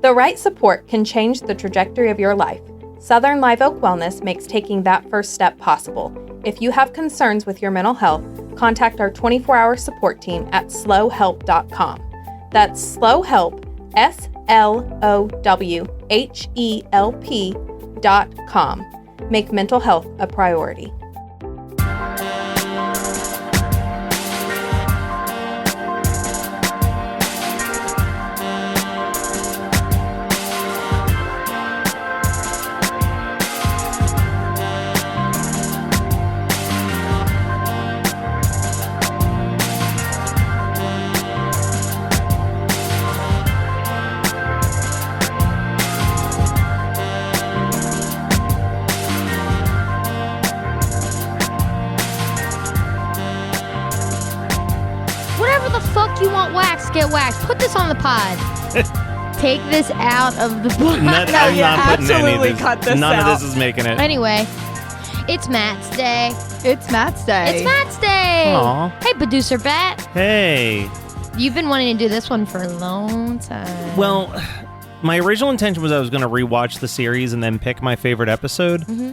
The right support can change the trajectory of your life. Southern Live Oak Wellness makes taking that first step possible. If you have concerns with your mental health, contact our 24-hour support team at slowhelp.com. That's slowhelp, SLOWHELP.com. Make mental health a priority. You want wax, get waxed. Put this on the pod. Take this out of the pod. I'm not putting absolutely any cut this None out. of this is making it. Anyway, it's Matt's day. It's Matt's day. It's Matt's day. Aw. Hey, producer Bat. Hey. You've been wanting to do this one for a long time. Well, my original intention was I was going to rewatch the series and then pick my favorite episode. Mm-hmm.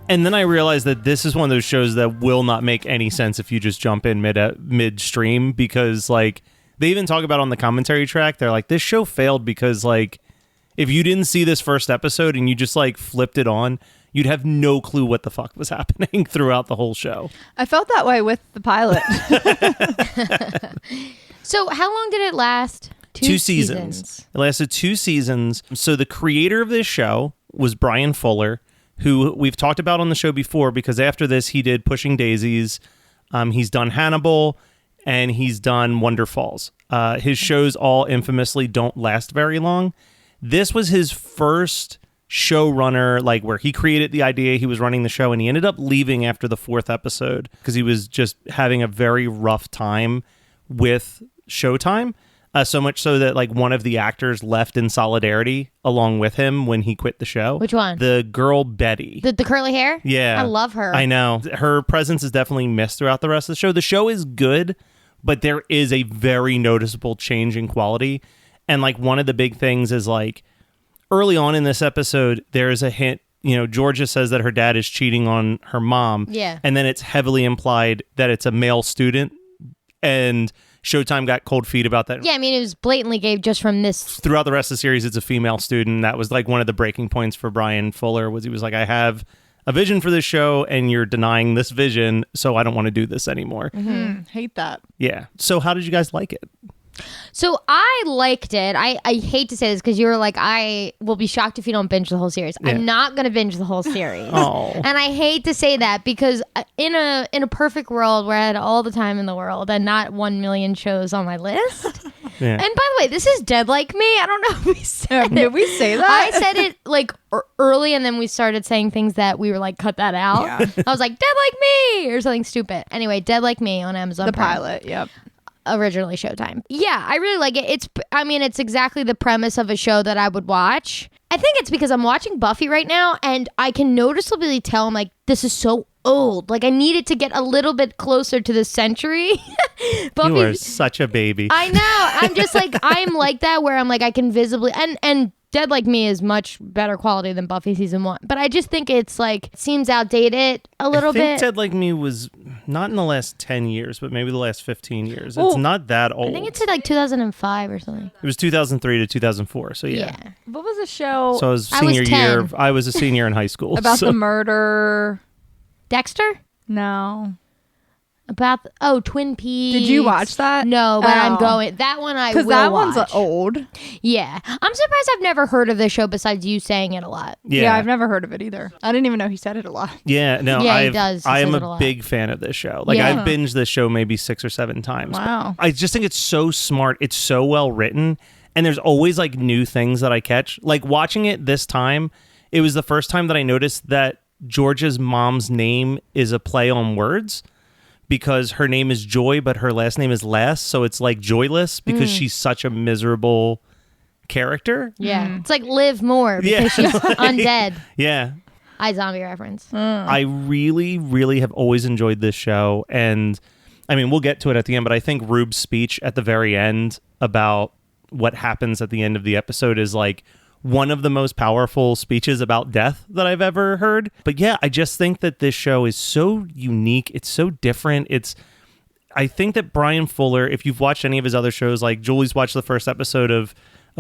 And then I realized that this is one of those shows that will not make any sense if you just jump in midstream, because like they even talk about on the commentary track, they're like, this show failed because like if you didn't see this first episode and you just like flipped it on, you'd have no clue what the fuck was happening throughout the whole show. I felt that way with the pilot. So how long did it last? Two seasons. It lasted 2 seasons. So the creator of this show was Brian Fuller, who we've talked about on the show before, because after this he did Pushing Daisies, he's done Hannibal, and he's done Wonder Falls. His shows all infamously don't last very long. This was his first showrunner, like where he created the idea, he was running the show, and he ended up leaving after the 4th episode because he was just having a very rough time with Showtime. So much so that like one of the actors left in solidarity along with him when he quit the show. Which one? The girl Betty. The curly hair? Yeah. I love her. I know. Her presence is definitely missed throughout the rest of the show. The show is good, but there is a very noticeable change in quality. And like one of the big things is like early on in this episode, there is a hint, you know, Georgia says that her dad is cheating on her mom. Yeah. And then it's heavily implied that it's a male student. And Showtime got cold feet about that. Yeah, I mean, it was blatantly gay just from this. Throughout the rest of the series, it's a female student. That was like one of the breaking points for Brian Fuller, was he was like, I have a vision for this show and you're denying this vision, so I don't want to do this anymore. Hate that. Yeah. So how did you guys like it? So I liked it. I hate to say this because you were like, I will be shocked if you don't binge the whole series. Yeah. I'm not going to binge the whole series. Oh. And I hate to say that because in a perfect world where I had all the time in the world and not 1 million shows on my list. Yeah. And by the way, this is Dead Like Me. I don't know if we said it. Did we say that? I said it like early, and then we started saying things that we were like, cut that out. Yeah. I was like, Dead Like Me or something stupid. Anyway, Dead Like Me on Amazon The Prime. pilot, yep. Originally Showtime. Yeah, I really like it. It's exactly the premise of a show that I would watch. I think it's because I'm watching Buffy right now, and I can noticeably tell I'm like, this is so old. Like, I need it to get a little bit closer to this century. Buffy, You are such a baby. I know. I'm just like, I'm like that where I'm like, I can visibly, and Dead Like Me is much better quality than Buffy season 1. But I just think it's like, it seems outdated a little I think bit. Dead Like Me was not in the last 10 years, but maybe the last 15 years. It's not that old. I think it's like 2005 or something. It was 2003 to 2004, so yeah. What was the show So I was I was senior 10. year. I was a senior in high school. about so. the murder? Dexter? No. About Twin Peaks. Did you watch that? No, but Oh. I'm going. That one I will Because that watch. one's old. Yeah, I'm surprised I've never heard of this show besides you saying it a lot. Yeah, I've never heard of it either. I didn't even know he said it a lot. Yeah, no, Yeah, he does. He I am says it a a lot. big fan of this show. Like, Yeah. I've binged this show maybe 6 or 7 times. Wow. I just think it's so smart. It's so well written. And there's always like new things that I catch. Like watching it this time, it was the first time that I noticed that Georgia's mom's name is a play on words, because her name is Joy, but her last name is Lass. So it's like joyless because she's such a miserable character. Yeah, it's like Live More because she's undead. Yeah. iZombie reference. I really, really have always enjoyed this show. And I mean, we'll get to it at the end, but I think Rube's speech at the very end about what happens at the end of the episode is like one of the most powerful speeches about death that I've ever heard. But yeah, I just think that this show is so unique. It's so different. I think that Brian Fuller, if you've watched any of his other shows, like Julie's watched the first episode of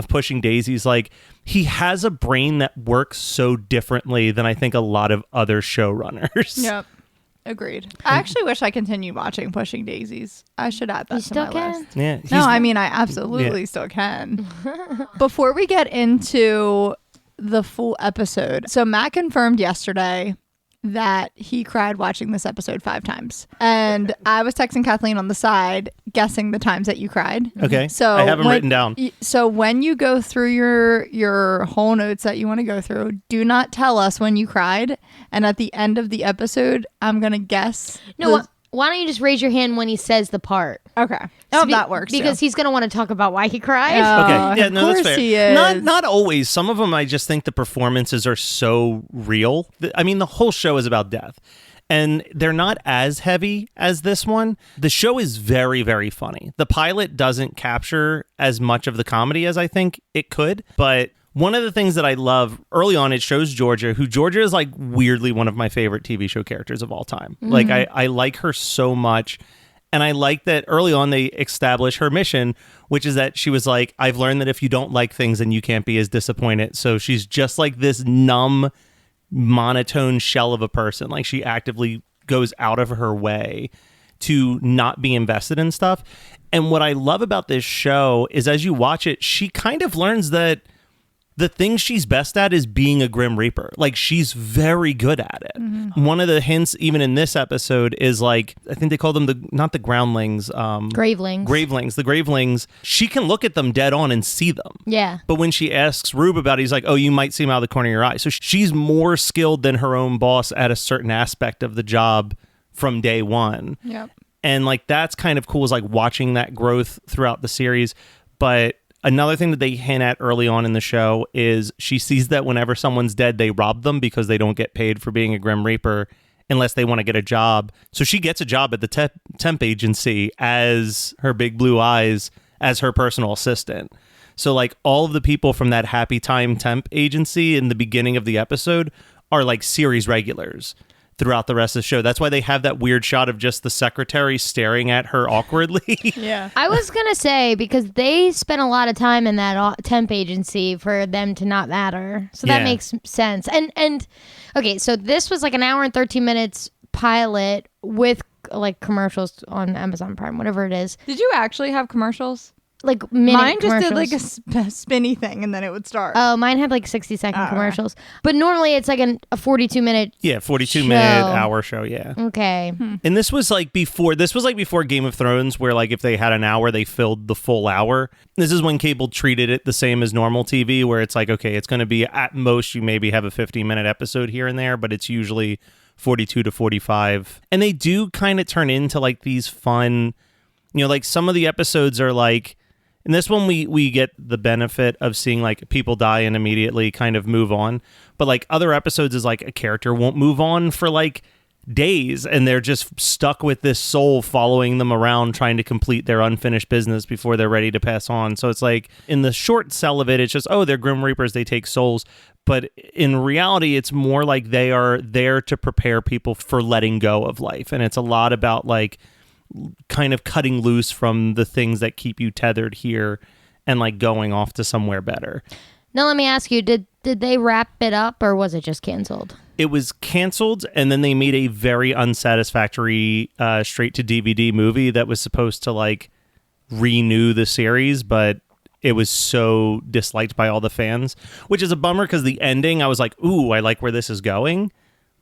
Pushing Daisies, like he has a brain that works so differently than I think a lot of other showrunners. Yep. Agreed. I actually wish I continued watching Pushing Daisies. I should add that You to still my can? list. Yeah. No, I mean, I absolutely still can. Before we get into the full episode, so Matt confirmed yesterday that he cried watching this episode 5 times. And I was texting Kathleen on the side, guessing the times that you cried. Okay. So I have them written down. So when you go through your whole notes that you want to go through, do not tell us when you cried. And at the end of the episode, I'm going to guess. No, why don't you just raise your hand when he says the part? Okay. Oh, that works. Because he's going to want to talk about why he cried. Okay. Yeah, of no, that's course fair. he is. Not always. Some of them, I just think the performances are so real. I mean, the whole show is about death. And they're not as heavy as this one. The show is very, very funny. The pilot doesn't capture as much of the comedy as I think it could. But one of the things that I love early on, it shows Georgia, who Georgia is like weirdly one of my favorite TV show characters of all time. Like I like her so much. And I like that early on they establish her mission, which is that she was like, I've learned that if you don't like things, then you can't be as disappointed. So she's just like this numb, monotone shell of a person. Like she actively goes out of her way to not be invested in stuff. And what I love about this show is as you watch it, she kind of learns that the thing she's best at is being a Grim Reaper. Like she's very good at it. Mm-hmm. One of the hints, even in this episode, is like, I think they call them not the groundlings. Gravelings. Gravelings. The Gravelings. She can look at them dead on and see them. Yeah. But when she asks Rube about it, he's like, oh, you might see them out of the corner of your eye. So she's more skilled than her own boss at a certain aspect of the job from day one. Yep. And like, that's kind of cool, is like watching that growth throughout the series. But another thing that they hint at early on in the show is she sees that whenever someone's dead, they rob them because they don't get paid for being a Grim Reaper unless they want to get a job. So she gets a job at the temp agency as her big blue eyes, as her personal assistant. So like all of the people from that Happy Time temp agency in the beginning of the episode are like series regulars throughout the rest of the show. That's why they have that weird shot of just the secretary staring at her awkwardly. Yeah. I was going to say, because they spent a lot of time in that temp agency for them to not matter. So that makes sense. And okay, so this was like an hour and 13 minutes pilot with like commercials on Amazon Prime, whatever it is. Did you actually have commercials? Like minute Mine just did commercials. like a spinny thing and then it would start. Oh, mine had like 60-second commercials. But normally it's like a 42-minute 42-minute hour show, yeah. Okay. And this was like before Game of Thrones, where like if they had an hour, they filled the full hour. This is when cable treated it the same as normal TV, where it's like, okay, it's going to be at most, you maybe have a 50-minute episode here and there, but it's usually 42 to 45. And they do kind of turn into like these fun, like some of the episodes are like, in this one, we get the benefit of seeing like people die and immediately kind of move on. But like other episodes is like a character won't move on for like days and they're just stuck with this soul following them around trying to complete their unfinished business before they're ready to pass on. So it's like in the short sell of it, it's just, oh, they're Grim Reapers, they take souls. But in reality, it's more like they are there to prepare people for letting go of life. And it's a lot about like kind of cutting loose from the things that keep you tethered here and like going off to somewhere better. Now let me ask you, did they wrap it up or was it just canceled? It was canceled, and then they made a very unsatisfactory straight to DVD movie that was supposed to like renew the series, but it was so disliked by all the fans, which is a bummer because the ending, I was like, ooh, I like where this is going.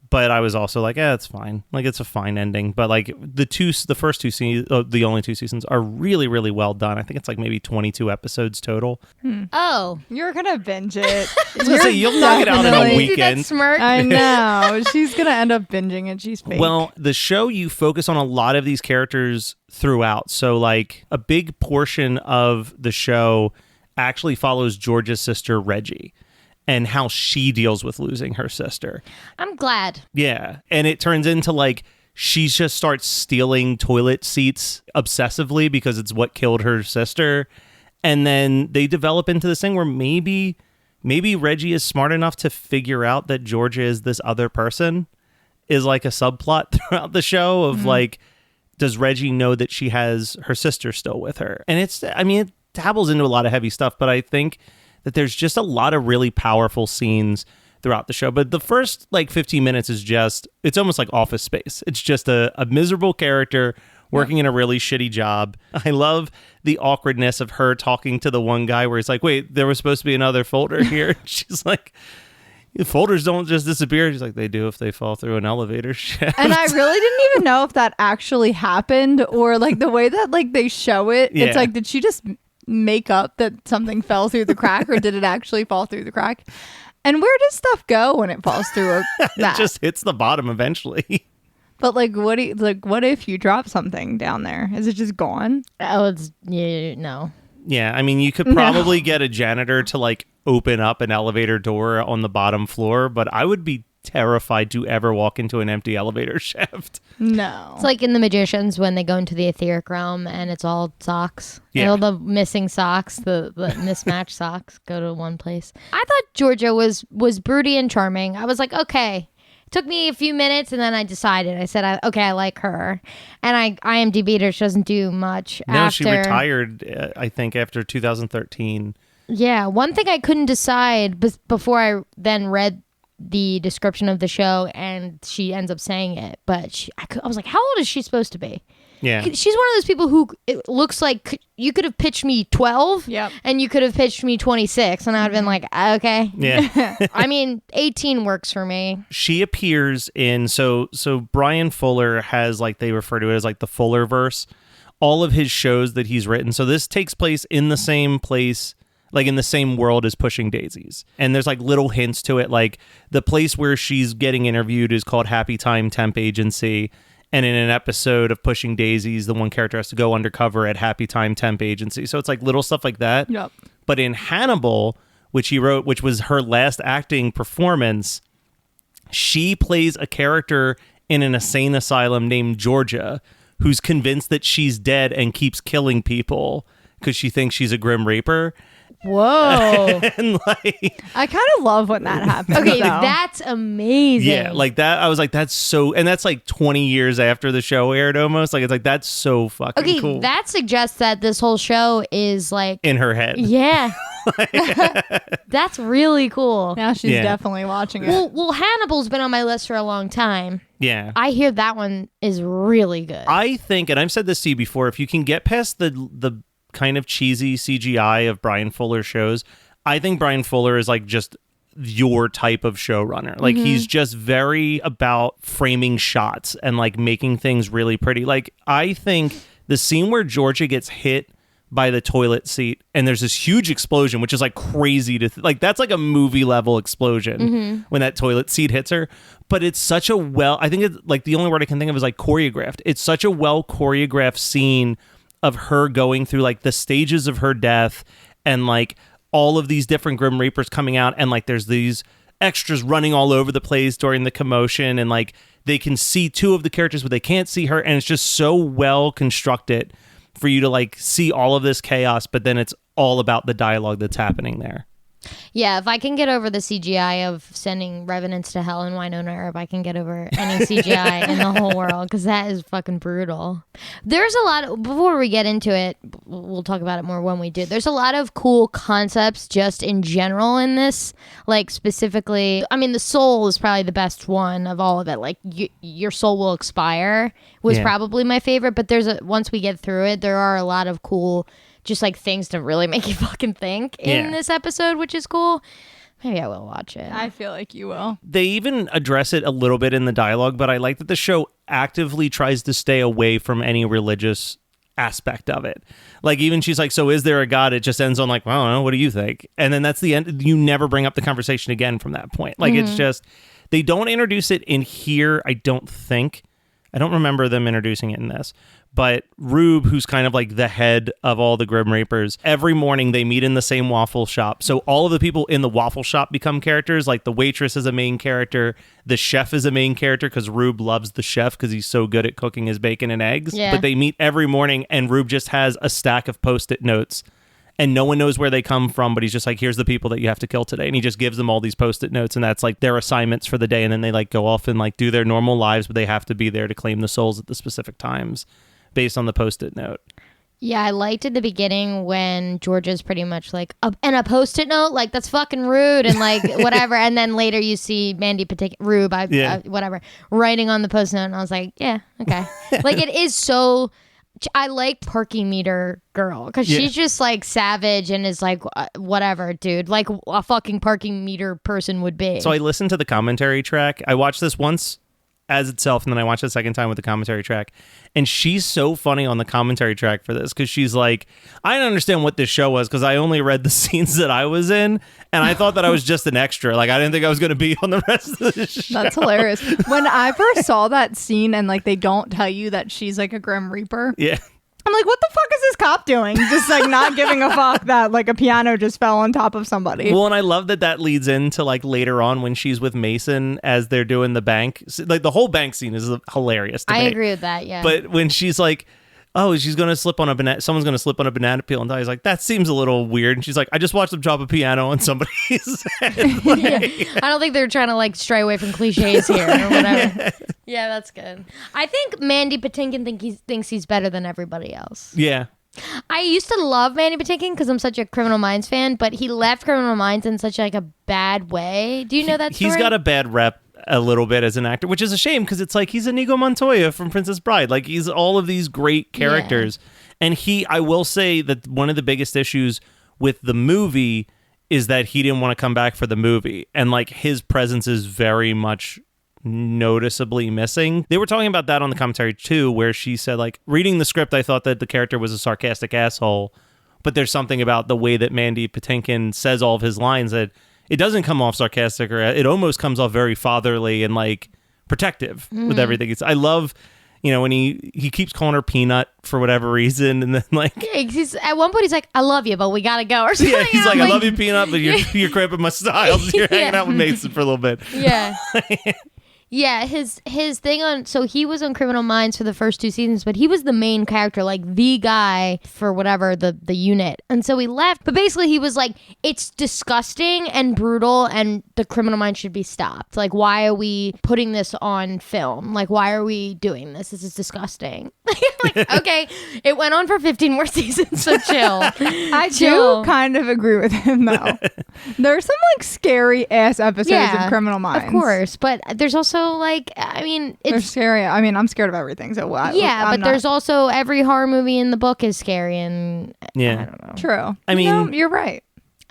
But I was also like, it's fine. Like, it's a fine ending. But like the first two seasons, the only 2 seasons are really, really well done. I think it's like maybe 22 episodes total. Oh. You're going to binge it. I was going to say, you'll knock it out in a See that weekend. smirk? I know. She's going to end up binging it. She's fake. Well, the show, you focus on a lot of these characters throughout. So like a big portion of the show actually follows George's sister, Reggie, and how she deals with losing her sister. I'm glad. Yeah. And it turns into like she just starts stealing toilet seats obsessively because it's what killed her sister. And then they develop into this thing where maybe Reggie is smart enough to figure out that Georgia is this other person, is like a subplot throughout the show of like, does Reggie know that she has her sister still with her? And it dabbles into a lot of heavy stuff, but I think that there's just a lot of really powerful scenes throughout the show. But the first like 15 minutes is it's almost like Office Space. It's just a miserable character working in a really shitty job. I love the awkwardness of her talking to the one guy where he's like, wait, there was supposed to be another folder here. She's like, folders don't just disappear. She's like, they do if they fall through an elevator shaft. And I really didn't even know if that actually happened, or like the way that like they show it. Yeah. It's like, did she just make up that something fell through the crack, or did it actually fall through the crack? And where does stuff go when it falls through It that? just hits the bottom eventually. But like, what if you drop something down there? Is it just gone? Oh, no. Yeah, I mean, you could probably get a janitor to like open up an elevator door on the bottom floor, but I would be terrified to ever walk into an empty elevator shaft. No. It's like in The Magicians when they go into the etheric realm and it's all socks. Yeah. And all the missing socks, the mismatched socks go to one place. I thought Georgia was broody and charming. I was like, okay. It took me a few minutes and then I decided. I said, I like her. And I IMDb'd her. She doesn't do much No, after. she retired, I think, after 2013. Yeah. One thing I couldn't decide before I then read the description of the show, and she ends up saying it, but I was like, how old is she supposed to be? Yeah. She's one of those people who it looks like you could have pitched me 12 Yep. and you could have pitched me 26 and I would have been like, okay. Yeah. I mean, 18 works for me. She appears in, so Brian Fuller has, like, they refer to it as like the Fullerverse, all of his shows that he's written. So this takes place in the same place, like in the same world as Pushing Daisies. And there's like little hints to it. Like the place where she's getting interviewed is called Happy Time Temp Agency. And in an episode of Pushing Daisies, the one character has to go undercover at Happy Time Temp Agency. So it's like little stuff like that. Yep. But in Hannibal, which he wrote, which was her last acting performance, she plays a character in an insane asylum named Georgia, who's convinced that she's dead and keeps killing people because she thinks she's a Grim Reaper. Whoa. And like, I kind of love when that happens. Okay, though. that's amazing. yeah, like that. I was like, that's so, and that's like 20 years after the show aired almost. Like, it's like, that's so fucking Okay, cool. that suggests that this whole show is like, In her head. yeah. That's really cool. Now she's Yeah. definitely watching it. Well, Hannibal's been on my list for a long time. Yeah. I hear that one is really good. I think, and I've said this to you before, if you can get past the kind of cheesy CGI of Brian Fuller shows, I think Brian Fuller is like just your type of showrunner. Like he's just very about framing shots and like making things really pretty. Like I think the scene where Georgia gets hit by the toilet seat and there's this huge explosion, which is like crazy to like, that's like a movie level explosion when that toilet seat hits her. But it's such a I think it's like the only word I can think of is like choreographed. It's such a well choreographed scene of her going through like the stages of her death and like all of these different Grim Reapers coming out, and like there's these extras running all over the place during the commotion, and like they can see two of the characters but they can't see her, and it's just so well constructed for you to like see all of this chaos, but then it's all about the dialogue that's happening there. Yeah, if I can get over the CGI of sending revenants to hell in Winona Earp, I can get over any CGI in the whole world, because that is fucking brutal. There's a lot before we get into it, we'll talk about it more when we do. There's a lot of cool concepts just in general in this, like specifically, I mean, the soul is probably the best one of all of it. Like your soul will expire was probably my favorite, but once we get through it, there are a lot of cool just like things to really make you fucking think in this episode, which is cool. Maybe I will watch it. I feel like you will. They even address it a little bit in the dialogue, but I like that the show actively tries to stay away from any religious aspect of it. Like even she's like, so is there a God? It just ends on like, well, I don't know, what do you think? And then that's the end. You never bring up the conversation again from that point. Like it's just, they don't introduce it in here, I don't think. I don't remember them introducing it in this. But Rube, who's kind of like the head of all the Grim Reapers, every morning they meet in the same waffle shop. So all of the people in the waffle shop become characters. Like the waitress is a main character. The chef is a main character because Rube loves the chef because he's so good at cooking his bacon and eggs. Yeah. But they meet every morning and Rube just has a stack of Post-it notes. and no one knows where they come from, but he's just like, here's the people that you have to kill today. And he just gives them all these Post-it notes, and that's like their assignments for the day. And then they like go off and like do their normal lives, but they have to be there to claim the souls at the specific times based on the Post-it note. Yeah, I liked at the beginning when Georgia's pretty much like, and a Post-it note, like, that's fucking rude, and like, whatever. And then later you see Mandy whatever, writing on the Post-it note, and I was like, yeah, okay. Like, it is so, I like parking meter girl, because she's just like savage and is like, whatever, dude, like a fucking parking meter person would be. So I listened to the commentary track. I watched this once as itself, and then I watched it a second time with the commentary track, and she's so funny on the commentary track for this, because she's like, I didn't understand what this show was because I only read the scenes that I was in, and I thought that I was just an extra. Like, I didn't think I was going to be on the rest of the show. That's hilarious. When I first saw that scene and like they don't tell you that she's like a Grim Reaper, Yeah. I'm like, what the fuck is this cop doing? Just like not giving a fuck that like a piano just fell on top of somebody. Well, and I love that leads into like later on when she's with Mason as they're doing the bank. Like, the whole bank scene is hilarious to me. I agree with that, yeah. But when she's like, oh, she's going to slip on a banana, someone's going to slip on a banana peel and die. He's like, that seems a little weird. And she's like, I just watched them drop a piano on somebody's head. Like, I don't think they're trying to like stray away from cliches here or whatever. Yeah, that's good. I think Mandy Patinkin thinks he's better than everybody else. yeah. I used to love Mandy Patinkin because I'm such a Criminal Minds fan, but he left Criminal Minds in such like a bad way. Do you know that story? He's got a bad rep a little bit as an actor, which is a shame because it's like he's Inigo Montoya from Princess Bride. Like, he's all of these great characters. Yeah. And I will say that one of the biggest issues with the movie is that he didn't want to come back for the movie. And like, his presence is very much noticeably missing. They were talking about that on the commentary too, where she said, like, reading the script, I thought that the character was a sarcastic asshole, but there's something about the way that Mandy Patinkin says all of his lines that it doesn't come off sarcastic, or it almost comes off very fatherly and like protective with everything. I love, when he keeps calling her Peanut for whatever reason, and then like, yeah, he's at one point he's like, I love you, but we gotta go, or something. Yeah, he's like, I love you, Peanut, but you're cramping my styles. You're hanging out with Mason for a little bit. Yeah. Yeah, his thing on, so he was on Criminal Minds for the first 2 seasons, but he was the main character, like the guy for whatever the unit. And so he left, but basically he was like, it's disgusting and brutal and the Criminal Minds should be stopped. Like, why are we putting this on film? Like, why are we doing this? This is disgusting. Like, okay, it went on for 15 more seasons, so chill. I do kind of agree with him though. There's some like scary ass episodes of Criminal Minds. Of course, but there's also like, I mean, they're scary. I mean, I'm scared of everything, so but there's also every horror movie in the book is scary, and I don't know. True. I mean, you're right.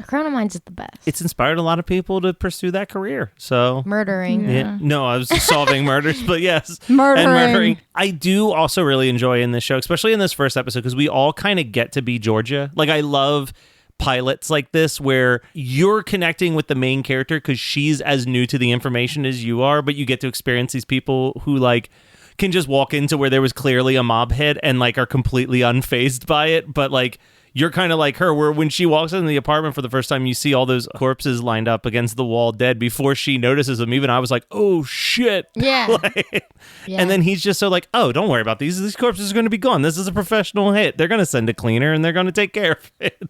Criminal Minds is the best. It's inspired a lot of people to pursue that career. So murdering. Yeah. No, I was solving murders, but yes. Murdering. I do also really enjoy in this show, especially in this first episode, because we all kind of get to be Georgia. Like, I love pilots like this where you're connecting with the main character because she's as new to the information as you are, but you get to experience these people who like can just walk into where there was clearly a mob hit and like are completely unfazed by it, but like you're kind of like her, where when she walks into the apartment for the first time, you see all those corpses lined up against the wall dead before she notices them. Even I was like, oh shit. Yeah. And then he's just so like, oh, don't worry about these corpses are going to be gone. This is a professional hit. They're going to send a cleaner and they're going to take care of it.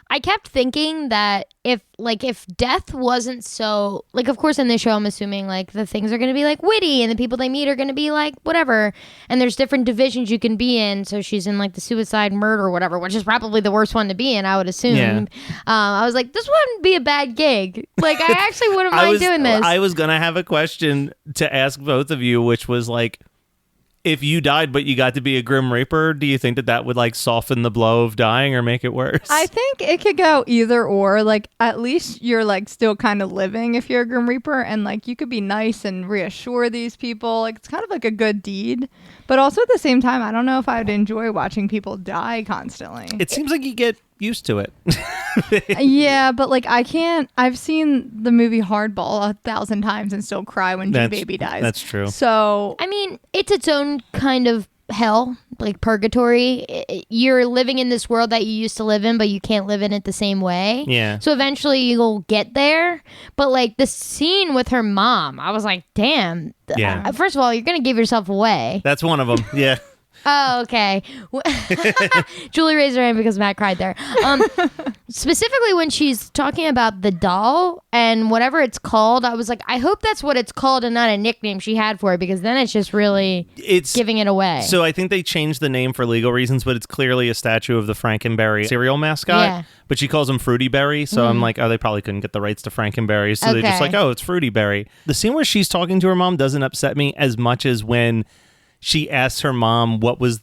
I kept thinking that if death wasn't so, like, of course in this show I'm assuming like the things are going to be like witty and the people they meet are going to be like whatever, and there's different divisions you can be in. So she's in like the suicide murder or whatever, which is probably the worst one to be in, I would assume. Yeah. I was like, this wouldn't be a bad gig. Like, I actually wouldn't mind doing this. I was going to have a question to ask both of you, which was like, if you died but you got to be a Grim Reaper, do you think that would like soften the blow of dying or make it worse? I think it could go either or. Like, at least you're like still kind of living if you're a Grim Reaper, and like you could be nice and reassure these people. Like, it's kind of like a good deed. But also at the same time, I don't know if I would enjoy watching people die constantly. It seems like you get used to it. Yeah, but like I can't. I've seen the movie Hardball 1,000 times and still cry when G-Baby dies. That's true. So I mean, it's its own kind of hell, like purgatory. You're living in this world that you used to live in, but you can't live in it the same way. Yeah. So eventually you'll get there. But like the scene with her mom, I was like, damn. Yeah. First of all, you're gonna give yourself away. That's one of them. Yeah. Oh, okay. Julie raised her hand because Matt cried there. Specifically when she's talking about the doll and whatever it's called, I was like, I hope that's what it's called and not a nickname she had for it, because then it's just really giving it away. So I think they changed the name for legal reasons, but it's clearly a statue of the Frankenberry cereal mascot. Yeah. But she calls him Fruity Berry, so I'm like, oh, they probably couldn't get the rights to Frankenberry, so they're just like, oh, it's Fruity Berry. The scene where she's talking to her mom doesn't upset me as much as when she asks her mom what was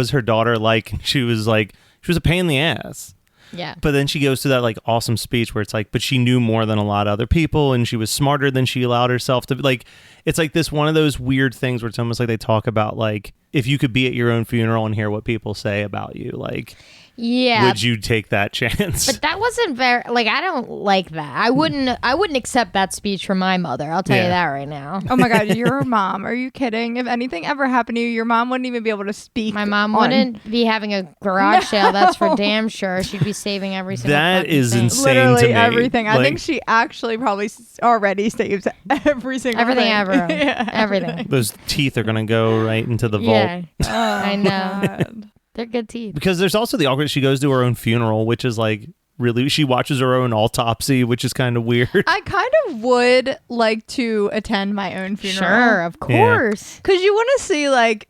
her daughter like, and she was like, she was a pain in the ass. Yeah. But then she goes to that like awesome speech where it's like, but she knew more than a lot of other people, and she was smarter than she allowed herself to. Like, it's like this one of those weird things where it's almost like they talk about like, if you could be at your own funeral and hear what people say about you, like, yeah, would you take that chance? But that wasn't very, like, I don't like that. I wouldn't accept that speech from my mother. I'll tell you that right now. Oh my God, your mom. Are you kidding? If anything ever happened to you, your mom wouldn't even be able to speak. My mom wouldn't be having a garage sale. That's for damn sure. She'd be saving every single That is thing. insane Literally to me. everything. I Like, think she actually probably already saves every single Everything thing. I ever owned. Yeah. Everything. those teeth are going to go right into the vault. Yeah. Oh, I know. God. They're good teeth. Because there's also the awkward, she goes to her own funeral, which is like, really, she watches her own autopsy, which is kind of weird. I kind of would like to attend my own funeral. Sure, of course. Because you want to see like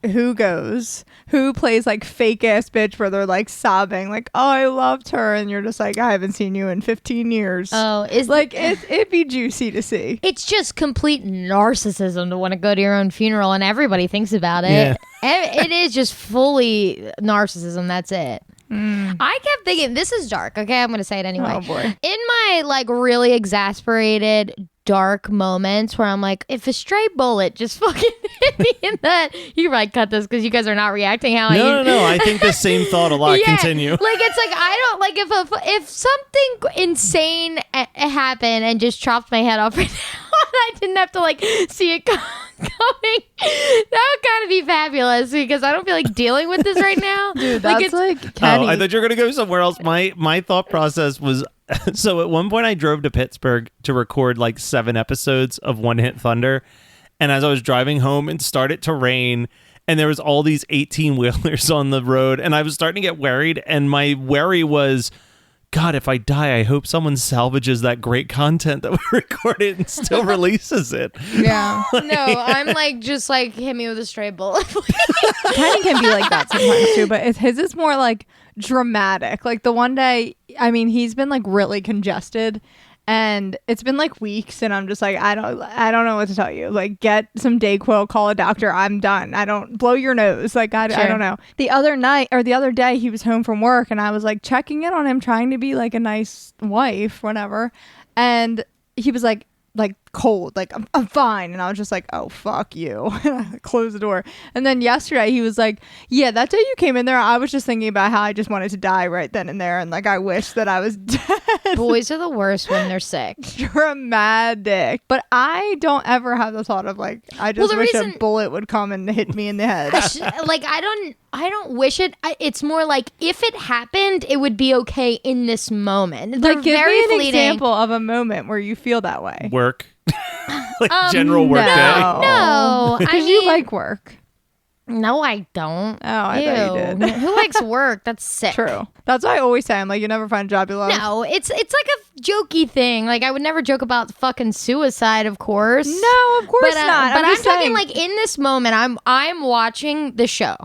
who goes, who plays like fake ass bitch where they're like sobbing, like, oh, I loved her. And you're just like, I haven't seen you in 15 years. Oh, is like, it'd be juicy to see. It's just complete narcissism to want to go to your own funeral and everybody thinks about it. Yeah. It is just fully narcissism. That's it. I kept thinking, this is dark. Okay, I'm going to say it anyway. Oh boy. In my like really exasperated dark moments where I'm like, if a stray bullet just fucking hit me in that, you might cut this because you guys are not reacting how No, I think the same thought a lot. Yeah, Continue. Like, it's like, I don't like if something insane happened and just chopped my head off right now, and I didn't have to like see it coming. That would kind of be fabulous because I don't feel like dealing with this right now. Dude, that's like Oh, Kenny. I thought you were going to go somewhere else. My thought process was, so at one point I drove to Pittsburgh to record like 7 episodes of One Hit Thunder. And as I was driving home, it started to rain. And there was all these 18-wheelers on the road. And I was starting to get worried. And my worry was, God, if I die, I hope someone salvages that great content that we recorded and still releases it. Yeah. No, I'm like, just like, hit me with a stray bullet. Kenny can be like that sometimes too, but his is more like dramatic. Like the one day, I mean, he's been like really congested and it's been like weeks and I'm just like, I don't know what to tell you. Like, get some Dayquil, call a doctor. I'm done. I don't blow your nose. Like, I don't know. The other day he was home from work and I was like checking in on him, trying to be like a nice wife, whatever. And he was like cold, like I'm fine. And I was just like, oh, fuck you. And I closed the door. And then yesterday he was like, yeah, that day you came in there, I was just thinking about how I just wanted to die right then and there. And like, I wish that I was dead. Boys are the worst when they're sick. Dramatic. But I don't ever have the thought of like, I just wish a bullet would come and hit me in the head. Like, I don't wish it. It's more like, if it happened, it would be okay in this moment. They're Like, give very me an fleeting. example of a moment where you feel that way. Work. Like general work day. No, Because you like work. No, I don't. Oh, I thought you did. Who likes work? That's sick. True. That's what I always say. I'm like, you never find a job you love. No, it's like a jokey thing. Like, I would never joke about fucking suicide, of course. No, of course not. But I'm just talking saying, like in this moment, I'm watching the show.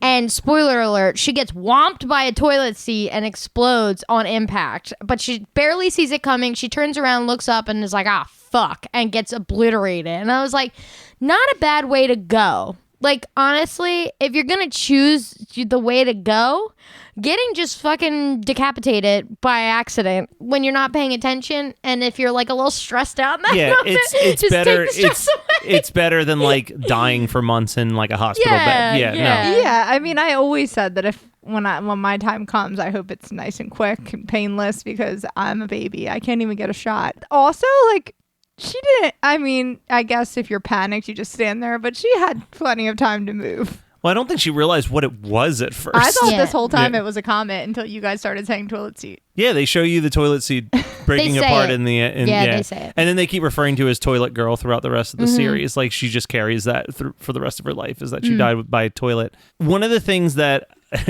And spoiler alert, she gets whomped by a toilet seat and explodes on impact. But she barely sees it coming. She turns around, looks up, and is like, ah, fuck, and gets obliterated. And I was like, not a bad way to go. Like, honestly, if you're going to choose the way to go, getting just fucking decapitated by accident when you're not paying attention, and if you're like a little stressed out in that moment, it's just better. take the stress away. It's better than like dying for months in like a hospital bed. Yeah. No. yeah, I mean, I always said that if when my time comes, I hope it's nice and quick and painless because I'm a baby. I can't even get a shot. Also, like, she didn't. I mean, I guess if you're panicked, you just stand there, but she had plenty of time to move. Well, I don't think she realized what it was at first. I thought Yeah. this whole time it was a comet until you guys started saying toilet seat. Yeah, they show you the toilet seat breaking They say apart it. in the Yeah, they say it. And then they keep referring to her as Toilet Girl throughout the rest of the series. Like she just carries that for the rest of her life, is that she died by a toilet. One of the things that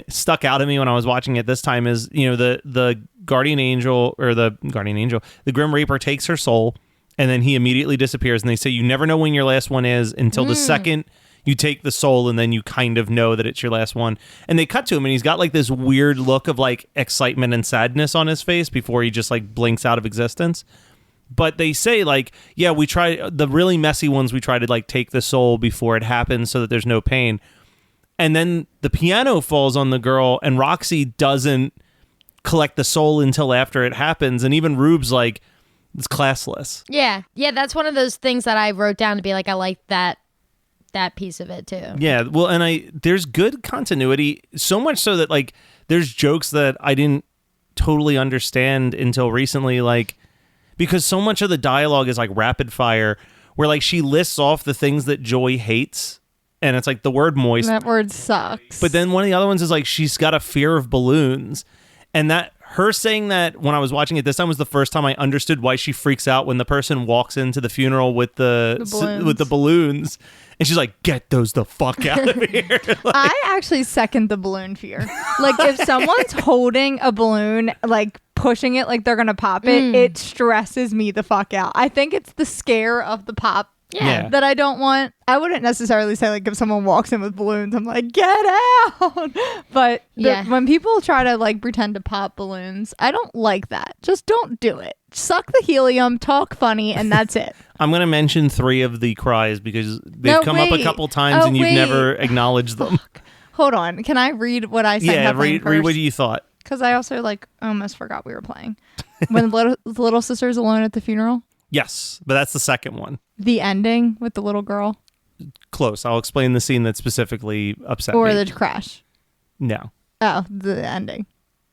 stuck out at me when I was watching it this time is, the Guardian Angel, the Grim Reaper takes her soul, and then he immediately disappears. And they say you never know when your last one is until the second you take the soul, and then you kind of know that it's your last one. And they cut to him, and he's got like this weird look of like excitement and sadness on his face before he just like blinks out of existence. But they say like, yeah, we try the really messy ones. We try to like take the soul before it happens so that there's no pain. And then the piano falls on the girl, and Roxy doesn't collect the soul until after it happens. And even Rube's like, it's classless. Yeah. That's one of those things that I wrote down to be like, I like that piece of it too. Yeah, well, and there's good continuity, so much so that like there's jokes that I didn't totally understand until recently, like because so much of the dialogue is like rapid fire, where like she lists off the things that Joy hates, and it's like the word moist. That word sucks. But then one of the other ones is like she's got a fear of balloons, and that her saying that when I was watching it this time was the first time I understood why she freaks out when the person walks into the funeral with the balloons. And she's like, get those the fuck out of here. I actually second the balloon fear. Like if someone's holding a balloon, like pushing it like they're going to pop it, it stresses me the fuck out. I think it's the scare of the pop Yeah. that I don't want. I wouldn't necessarily say like if someone walks in with balloons, I'm like, get out. But when people try to like pretend to pop balloons, I don't like that. Just don't do it. Suck the helium, talk funny, and that's it. I'm going to mention 3 of the cries because they've come up a couple times and you've never acknaged them. Hold on. Can I read what I said? Yeah, read what you thought. Because I also like almost forgot we were playing. When the little sister's alone at the funeral. Yes, but that's the second one. The ending with the little girl. Close. I'll explain the scene that specifically upset Or me. the crash. No. Oh, the ending.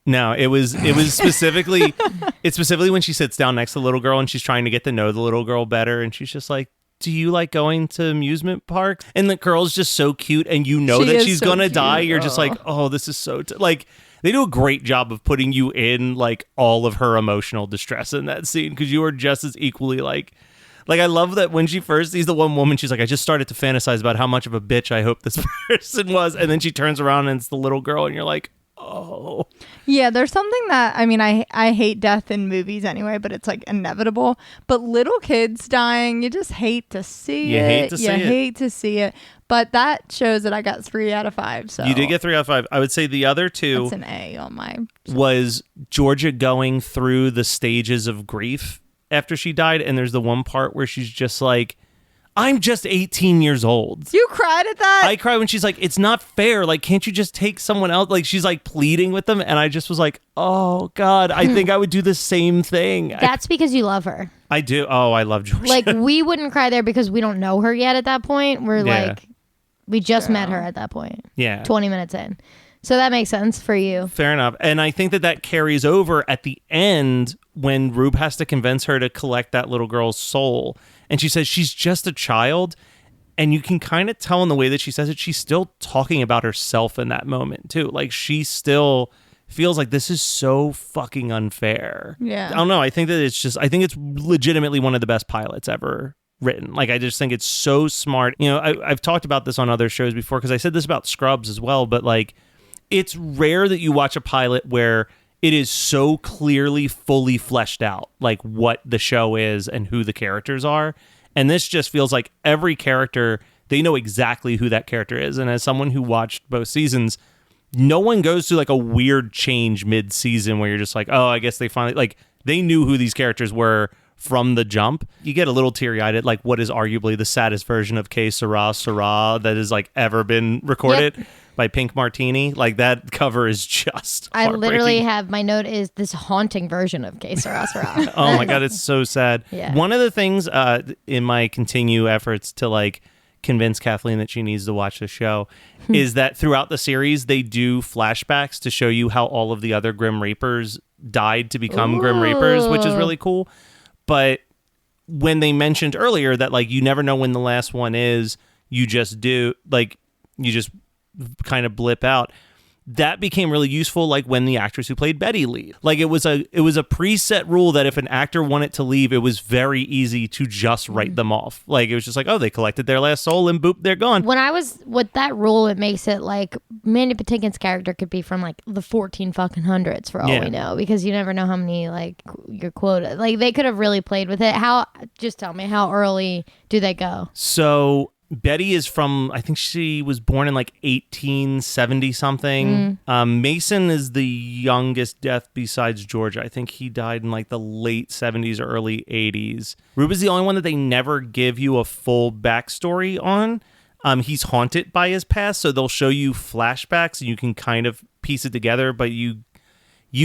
No, it was specifically it's specifically when she sits down next to the little girl and she's trying to get to know the little girl better, and she's just like, do you like going to amusement parks? And the girl's just so cute, and you know that she's so gonna die. You're just like, oh, this is so like they do a great job of putting you in like all of her emotional distress in that scene, because you are just as equally like I love that when she first sees the one woman, she's like, I just started to fantasize about how much of a bitch I hope this person was, and then she turns around and it's the little girl, and you're like, oh. Yeah, there's something that, I mean, I hate death in movies anyway, but it's like inevitable. But little kids dying, you just hate to see it. You hate to see it. But that shows that I got 3 out of 5. So you did get 3 out of 5. I would say the other 2 that's an A on my was Georgia going through the stages of grief after she died, and there's the one part where she's just like, I'm just 18 years old. You cried at that? I cry when she's like, it's not fair. Like, can't you just take someone else? Like, she's like pleading with them. And I just was like, oh, God, I think I would do the same thing. That's because you love her. I do. Oh, I love Georgia. Like, we wouldn't cry there because we don't know her yet at that point. We're like, we just met her at that point. Yeah. 20 minutes in. So that makes sense for you. Fair enough. And I think that carries over at the end when Rube has to convince her to collect that little girl's soul. And she says she's just a child. And you can kind of tell in the way that she says it, she's still talking about herself in that moment, too. Like, she still feels like this is so fucking unfair. Yeah. I don't know. I think it's legitimately one of the best pilots ever written. Like, I just think it's so smart. You know, I've talked about this on other shows before, because I said this about Scrubs as well, but like, it's rare that you watch a pilot where it is so clearly fully fleshed out, like what the show is and who the characters are. And this just feels like every character, they know exactly who that character is. And as someone who watched both seasons, no one goes through like a weird change mid-season where you're just like, oh, I guess they finally, like, they knew who these characters were from the jump. You get a little teary-eyed at like what is arguably the saddest version of Que Sera Sera that has like ever been recorded. Yep. By Pink Martini. Like, that cover is just I literally have, my note is this haunting version of Que Sera Sera. Oh my God, it's so sad. Yeah. One of the things in my continue efforts to like convince Kathleen that she needs to watch the show is that throughout the series, they do flashbacks to show you how all of the other Grim Reapers died to become Grim Reapers, which is really cool. But when they mentioned earlier that like you never know when the last one is, you just do, like, you just kind of blip out. That became really useful, like when the actress who played Betty leave. Like it was a preset rule that if an actor wanted to leave, it was very easy to just write them off. Like it was just like, oh, they collected their last soul and boop, they're gone. When I was with that rule, it makes it like Mandy Patinkin's character could be from like the 1400s for all we know, because you never know how many like your quota. Like they could have really played with it. Just tell me, how early do they go? So Betty is from, I think she was born in like 1870 something. Mason is the youngest death besides Georgia. I think he died in like the late 70s or early 80s. Rube is the only one that they never give you a full backstory on. He's haunted by his past, so they'll show you flashbacks and you can kind of piece it together, but you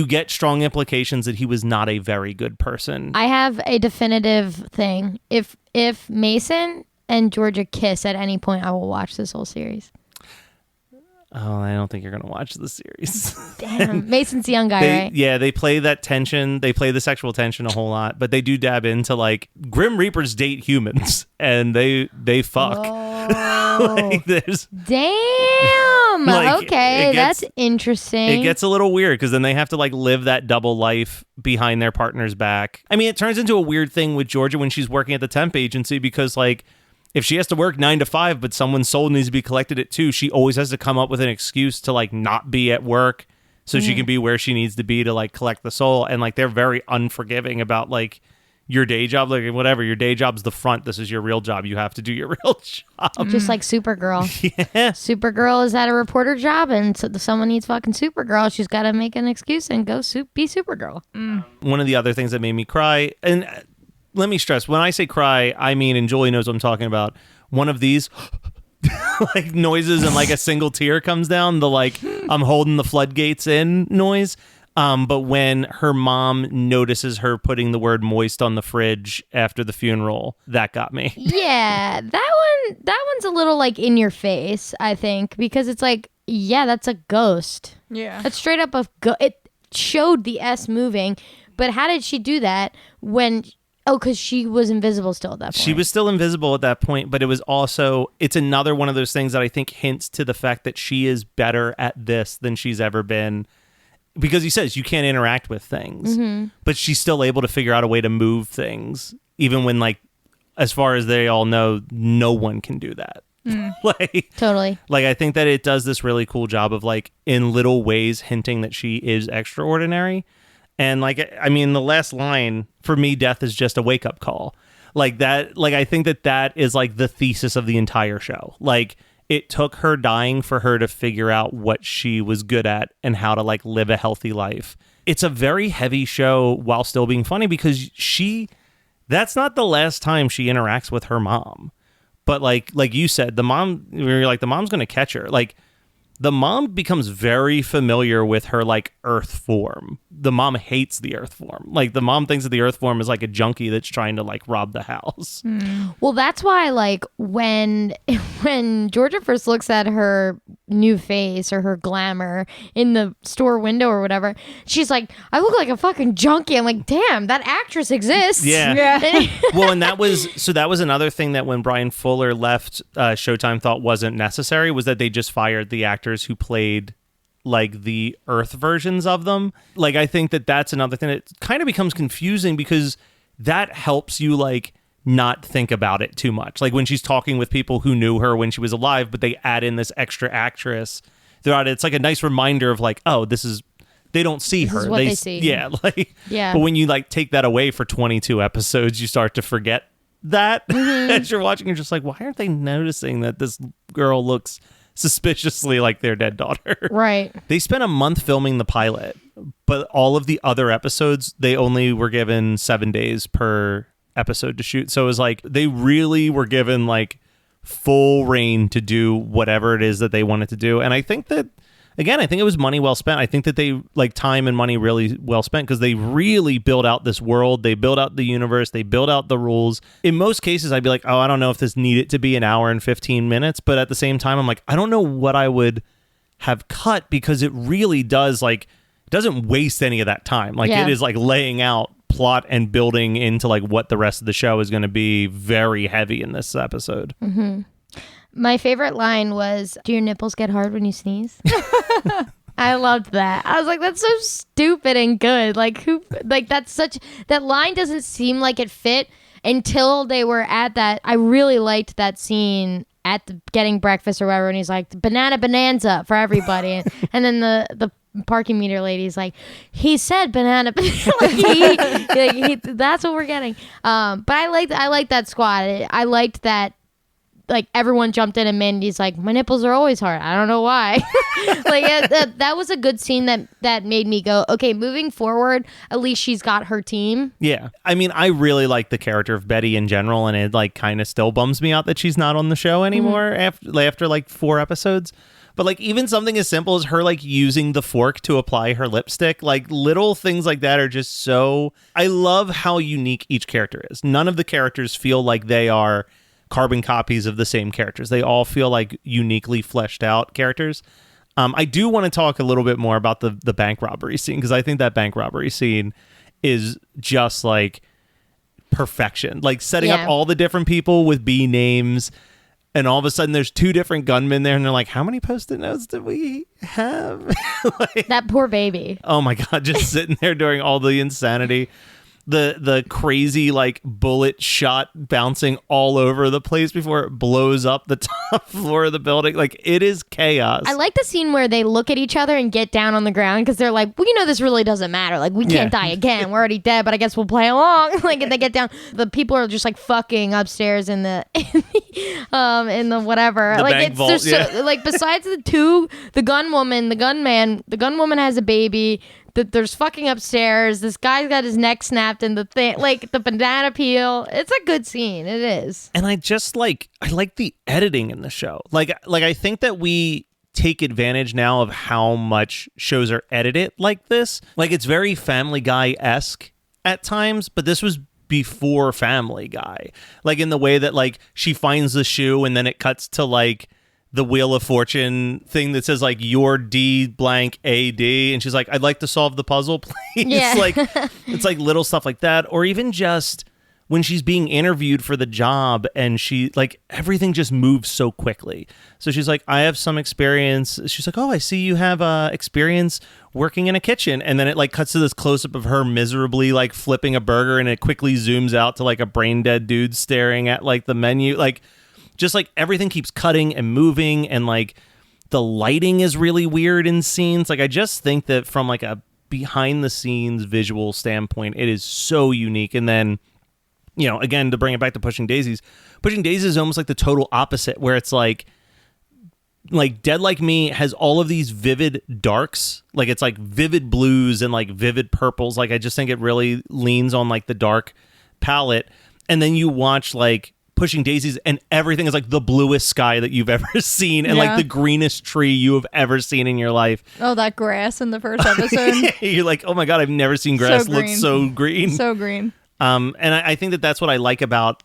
get strong implications that he was not a very good person. I have a definitive thing. If Mason and Georgia kiss at any point, I will watch this whole series. Oh, I don't think you're going to watch the series. Damn. Mason's the young guy, right? Yeah, they play that tension. They play the sexual tension a whole lot, but they do dab into like Grim Reapers date humans and they fuck. Oh. There's damn. Like, okay, that's interesting. It gets a little weird because then they have to like live that double life behind their partner's back. I mean, it turns into a weird thing with Georgia when she's working at the temp agency because like if she has to work 9 to 5, but someone's soul needs to be collected at 2, she always has to come up with an excuse to like not be at work so she can be where she needs to be to like collect the soul. And like they're very unforgiving about like your day job, like whatever. Your day job's the front. This is your real job. You have to do your real job. Just like Supergirl. Yeah. Supergirl is at a reporter job, and so someone needs fucking Supergirl. She's got to make an excuse and go be Supergirl. One of the other things that made me cry, and let me stress, when I say cry, I mean, and Julie knows what I'm talking about, one of these like noises and like a single tear comes down, the like I'm holding the floodgates in noise. But when her mom notices her putting the word moist on the fridge after the funeral, that got me. Yeah, that one's a little like in your face, I think, because it's like, yeah, that's a ghost. Yeah. That's straight up it showed the S moving, but how did she do that when... Oh, because she was invisible still at that point. She was still invisible at that point, but it was also, it's another one of those things that I think hints to the fact that she is better at this than she's ever been. Because he says you can't interact with things, but she's still able to figure out a way to move things, even when, like, as far as they all know, no one can do that. Like, totally. Like, I think that it does this really cool job of, like, in little ways hinting that she is extraordinary. And like, I mean, the last line for me, death is just a wake up call. Like that, like, I think that is like the thesis of the entire show. Like it took her dying for her to figure out what she was good at and how to like live a healthy life. It's a very heavy show while still being funny because that's not the last time she interacts with her mom. But like you said, the mom's going to catch her. Like, the mom becomes very familiar with her, like, earth form. The mom hates the earth form. Like, the mom thinks that the earth form is, like, a junkie that's trying to, like, rob the house. Well, that's why, like, when Georgia first looks at her new face or her glamour in the store window or whatever, she's like, I look like a fucking junkie. I'm like, damn, that actress exists. Yeah. Well, and that was another thing that when Brian Fuller left, Showtime thought wasn't necessary, was that they just fired the actors who played like the Earth versions of them. Like, I think that's another thing that kind of becomes confusing because that helps you like not think about it too much. Like when she's talking with people who knew her when she was alive, but they add in this extra actress throughout it. It's like a nice reminder of like, oh, they don't see her. This is what they see. Yeah. Like, yeah. But when you like take that away for 22 episodes, you start to forget that as you're watching. You're just like, why aren't they noticing that this girl looks suspiciously like their dead daughter? Right. They spent a month filming the pilot, but all of the other episodes, they only were given 7 days per episode to shoot. So it was like they really were given like full reign to do whatever it is that they wanted to do. And I think that, again, I think it was money well spent. I think that they like time and money really well spent because they really built out this world. They built out the universe. They built out the rules. In most cases, I'd be like, oh, I don't know if this needed to be an hour and 15 minutes. But at the same time, I'm like, I don't know what I would have cut because it really does like, doesn't waste any of that time. Like it is like laying out plot and building into like what the rest of the show is going to be very heavy in this episode. My favorite line was, "Do your nipples get hard when you sneeze?" I loved that. I was like, that's so stupid and good. Like that line doesn't seem like it fit until they were at that. I really liked that scene at the getting breakfast or whatever, and he's like, banana bonanza for everybody. and then the parking meter lady's like, he said banana that's what we're getting. But I liked that squad. I liked that, like, everyone jumped in and Mandy's like, my nipples are always hard. I don't know why. That was a good scene that made me go, okay, moving forward, at least she's got her team. Yeah. I mean, I really like the character of Betty in general, and it like kind of still bums me out that she's not on the show anymore after like 4 episodes. But like even something as simple as her like using the fork to apply her lipstick, like little things like that are just so... I love how unique each character is. None of the characters feel like they are carbon copies of the same characters. They all feel like uniquely fleshed out characters. I do want to talk a little bit more about the bank robbery scene, because I think that bank robbery scene is just like perfection. Like setting up all the different people with B names, and all of a sudden there's 2 different gunmen there, and they're like, how many Post-it notes did we have? Like, that poor baby. Oh my God, just sitting there during all the insanity. The crazy like bullet shot bouncing all over the place before it blows up the top floor of the building. Like, it is chaos. I like the scene where they look at each other and get down on the ground, because they're like, well, this really doesn't matter. Like, we can't die again. We're already dead, but I guess we'll play along. Like, and they get down. The people are just like fucking upstairs in the whatever. The like, bank it's vault, just so, like, besides the 2, the gunwoman, the gunwoman has a baby. There's fucking upstairs. This guy's got his neck snapped, and the thing, like the banana peel. It's a good scene. It is. And I like the editing in the show. Like I think that we take advantage now of how much shows are edited like this. Like, it's very Family Guy-esque at times, but this was before Family Guy. Like, in the way that like she finds the shoe and then it cuts to like the Wheel of Fortune thing that says like your D blank AD, and she's like, I'd like to solve the puzzle, please. Yeah. Like, it's like little stuff like that. Or even just when she's being interviewed for the job, and she like, everything just moves so quickly. So she's like, I have some experience. She's like, oh, I see you have experience working in a kitchen. And then it like cuts to this close up of her miserably like flipping a burger, and it quickly zooms out to like a brain dead dude staring at like the menu. Like, just like everything keeps cutting and moving, and like the lighting is really weird in scenes. Like, I just think that from like a behind the scenes visual standpoint, it is so unique. And then, again, to bring it back to Pushing Daisies is almost like the total opposite, where it's like Dead Like Me has all of these vivid darks. Like, it's like vivid blues and like vivid purples. Like, I just think it really leans on like the dark palette. And then you watch like Pushing Daisies, and everything is like the bluest sky that you've ever seen, and like the greenest tree you have ever seen in your life. Oh, that grass in the first episode. You're like, oh my God, I've never seen grass look so green. So green. And I think that that's what I like about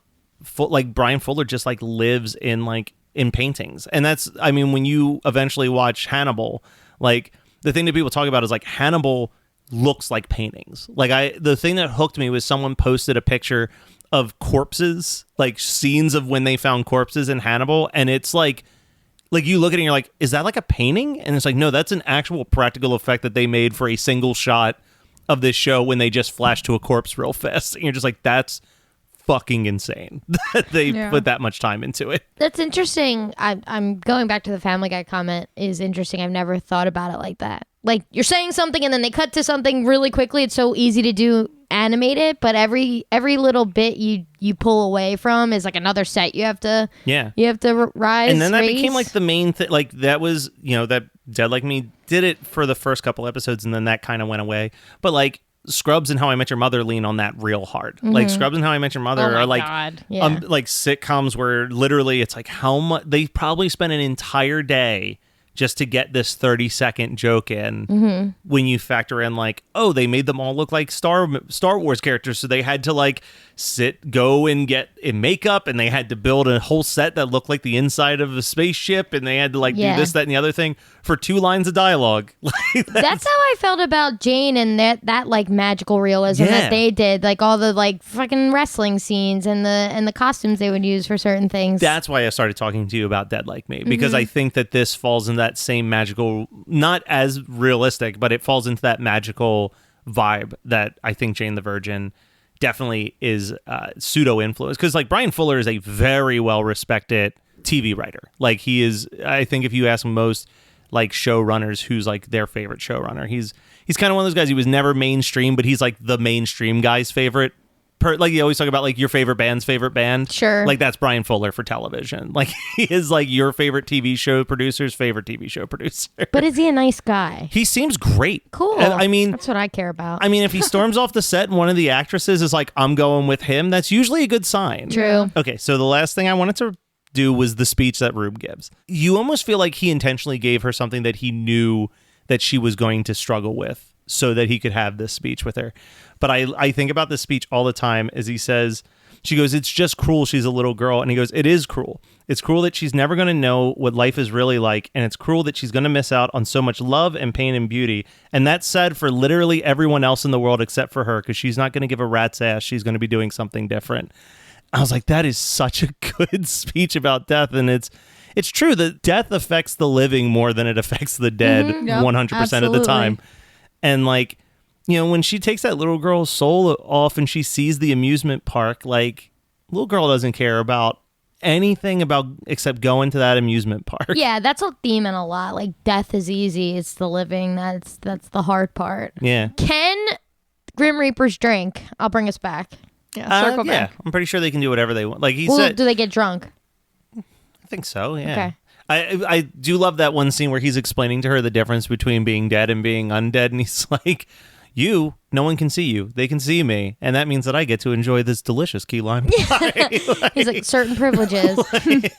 like Brian Fuller just like lives in paintings. And that's, I mean, when you eventually watch Hannibal, like the thing that people talk about is like Hannibal looks like paintings. Like the thing that hooked me was someone posted a picture of corpses, like scenes of when they found corpses in Hannibal, and it's like you look at it and you're like, is that like a painting? And it's like, no, that's an actual practical effect that they made for a single shot of this show when they just flashed to a corpse real fast. And you're just like, that's fucking insane that they put that much time into it. That's interesting. I'm going back to the Family Guy comment is interesting. I've never thought about it like that. Like, you're saying something and then they cut to something really quickly. It's so easy to do animated, but every little bit you pull away from is like another set you have to rise. And then that became like the main thing. Like, that was, that Dead Like Me did it for the first couple episodes, and then that kind of went away. But like Scrubs and How I Met Your Mother lean on that real hard. Mm-hmm. Like Scrubs and How I Met Your Mother are like like sitcoms where literally it's like how much they probably spent an entire day just to get this 30-second joke in when you factor in like, oh, they made them all look like Star Wars characters, so they had to like go and get in makeup, and they had to build a whole set that looked like the inside of a spaceship, and they had to like do this, that, and the other thing for 2 lines of dialogue. That's how I felt about Jane and that like magical realism that they did, like all the like fucking wrestling scenes and the costumes they would use for certain things. That's why I started talking to you about Dead Like Me, because I think that this falls in that same magical, not as realistic, but it falls into that magical vibe that I think Jane the Virgin definitely is pseudo influenced, because like Brian Fuller is a very well respected TV writer. Like he is, I think if you ask most like showrunners who's like their favorite showrunner, he's kind of one of those guys. He was never mainstream, but he's like the mainstream guy's favorite. Like you always talk about like your favorite band's favorite band. Sure. Like that's Brian Fuller for television. Like he is like your favorite TV show producer's favorite TV show producer. But is he a nice guy? He seems great. Cool. And, I mean, that's what I care about. I mean, if he storms off the set and one of the actresses is like, I'm going with him, that's usually a good sign. True. Okay, so the last thing I wanted to do was the speech that Rube gives. You almost feel like he intentionally gave her something that he knew that she was going to struggle with so that he could have this speech with her. But I think about this speech all the time as he says, she goes, it's just cruel she's a little girl. And he goes, it is cruel. It's cruel that she's never going to know what life is really like. And it's cruel that she's going to miss out on so much love and pain and beauty. And that's sad for literally everyone else in the world except for her, because she's not going to give a rat's ass. She's going to be doing something different. I was like, that is such a good speech about death. And it's true that death affects the living more than it affects the dead 100% of the time. And like, you know, when she takes that little girl's soul off and she sees the amusement park, like, little girl doesn't care about anything about except going to that amusement park. Yeah, that's a theme in a lot. Like, death is easy. It's the living. That's the hard part. Yeah. Can Grim Reapers drink? I'll bring us back. Yeah, circle back. I'm pretty sure they can do whatever they want. Like he Well, said, do they get drunk? I think so. Yeah. Okay. I do love that one scene where he's explaining to her the difference between being dead and being undead, and he's like, no one can see you. They can see me. And that means that I get to enjoy this delicious key lime pie. He's like, certain privileges.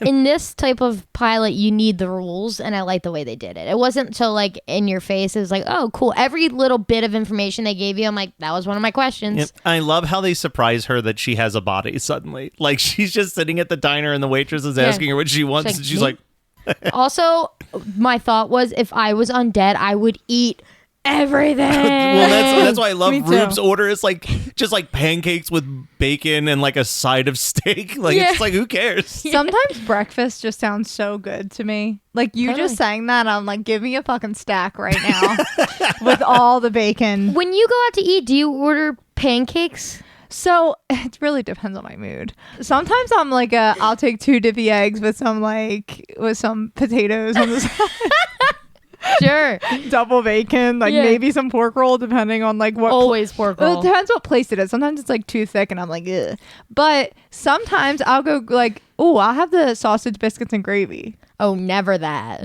In this type of pilot, you need the rules, and I like the way they did it. It wasn't so like in your face. It was like, oh, cool. Every little bit of information they gave you, I'm like, that was one of my questions. Yep. I love how they surprise her that she has a body suddenly. Like, she's just sitting at the diner and the waitress is asking her what she wants, and she's like... Also, my thought was, if I was undead, I would eat everything. Well, that's why I love Rube's order. It's like just like pancakes with bacon and like a side of steak. Like it's like, who cares? Sometimes breakfast just sounds so good to me. Like you just saying that, I'm like, give me a fucking stack right now with all the bacon. When you go out to eat, do you order pancakes? So it really depends on my mood. Sometimes I'm like, I'll take 2 dippy eggs with some potatoes on the side. Sure. Double bacon, like maybe some pork roll, depending on like what. Always pork roll. It depends what place it is. Sometimes it's like too thick and I'm like, ugh. But sometimes I'll go like, oh, I'll have the sausage, biscuits, and gravy. Oh, never that.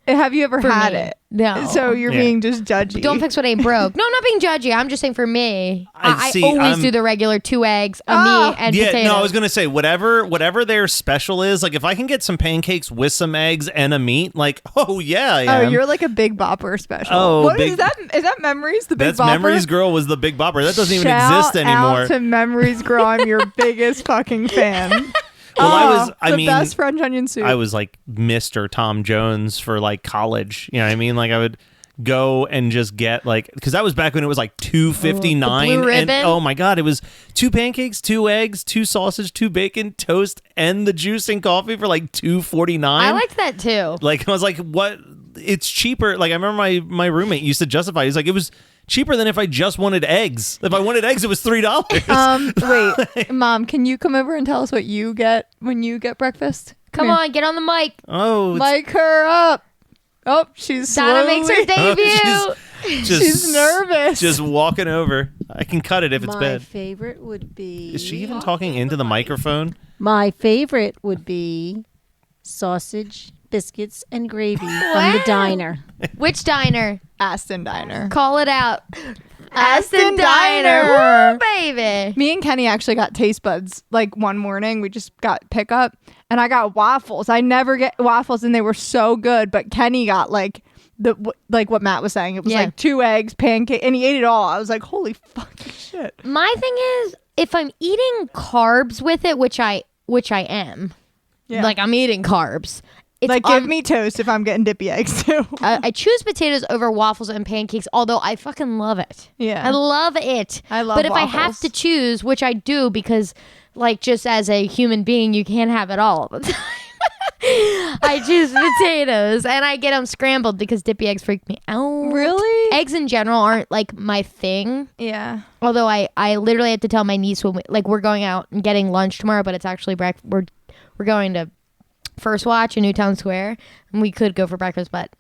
Have you ever had it? No. So you're being just judgy. Don't fix what ain't broke. No, I'm not being judgy. I'm just saying for me, I see, always do the regular 2 eggs, a meat, and potatoes. No, I was gonna say whatever their special is. Like if I can get some pancakes with some eggs and a meat, like I am. Oh, you're like a Big Bopper special. Oh, what is that? Is that Memories? The Big Bopper? Memories Girl was the Big Bopper. That doesn't even Shout exist anymore. Out to Memories Girl. I'm your biggest fucking fan. Well, the best French onion soup. I was like Mr. Tom Jones for like college. You know what I mean? Like I would go and just get like, because that was back when it was like $2.59, and oh my god, it was 2 pancakes, 2 eggs, 2 sausage, 2 bacon, toast, and the juice and coffee for like $2.49. I liked that too. Like I was like, what? It's cheaper. Like I remember my roommate used to justify. He's like, it was cheaper than if I just wanted eggs. If I wanted eggs, it was $3. Wait, Mom, can you come over and tell us what you get when you get breakfast? Come on, get on the mic. Oh, mic her up. Oh, she's Donna makes her debut. She's nervous. Just walking over. I can cut it if it's bad. My favorite would be... Is she even talking into the microphone? My favorite would be sausage, biscuits, and gravy from the diner. Which diner? Aston Diner. Call it out. Aston Diner. Diner. Woo, baby. Me and Kenny actually got taste buds like one morning. We just got pickup and I got waffles. I never get waffles and they were so good, but Kenny got like what Matt was saying. It was like 2 eggs, pancake, and he ate it all. I was like, holy fucking shit. My thing is, if I'm eating carbs with it, which I am, like I'm eating carbs. It's like give me toast if I'm getting dippy eggs too. I choose potatoes over waffles and pancakes, although I fucking love it. Yeah. I love it. I love But if waffles. I have to choose, which I do because like just as a human being, you can't have it all the time. I choose potatoes and I get them scrambled because dippy eggs freak me out. Really? Eggs in general aren't like my thing. Yeah. Although I literally had to tell my niece when we're going out and getting lunch tomorrow, but it's actually breakfast. We're going to First Watch in Newtown Square, and we could go for breakfast, but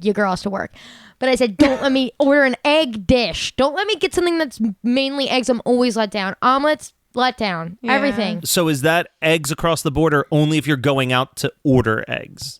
your girl has to work. But I said, don't let me order an egg dish. Don't let me get something that's mainly eggs. I'm always let down. Omelets, let down. Yeah. Everything. So is that eggs across the board or only if you're going out to order eggs?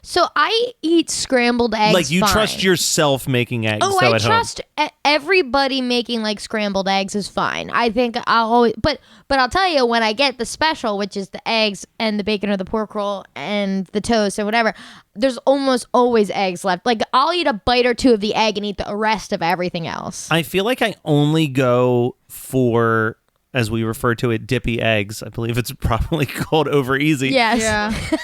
So I eat scrambled eggs. Like you fine. trust yourself making eggs Oh, though I at home? trust everybody making like scrambled eggs is fine. I think I'll always, but I'll tell you when I get the special, which is the eggs and the bacon or the pork roll and the toast and whatever, there's almost always eggs left. Like I'll eat a bite or 2 of the egg and eat the rest of everything else. I feel like I only go for, as we refer to it, dippy eggs. I believe it's probably called over easy. Yes. Yeah.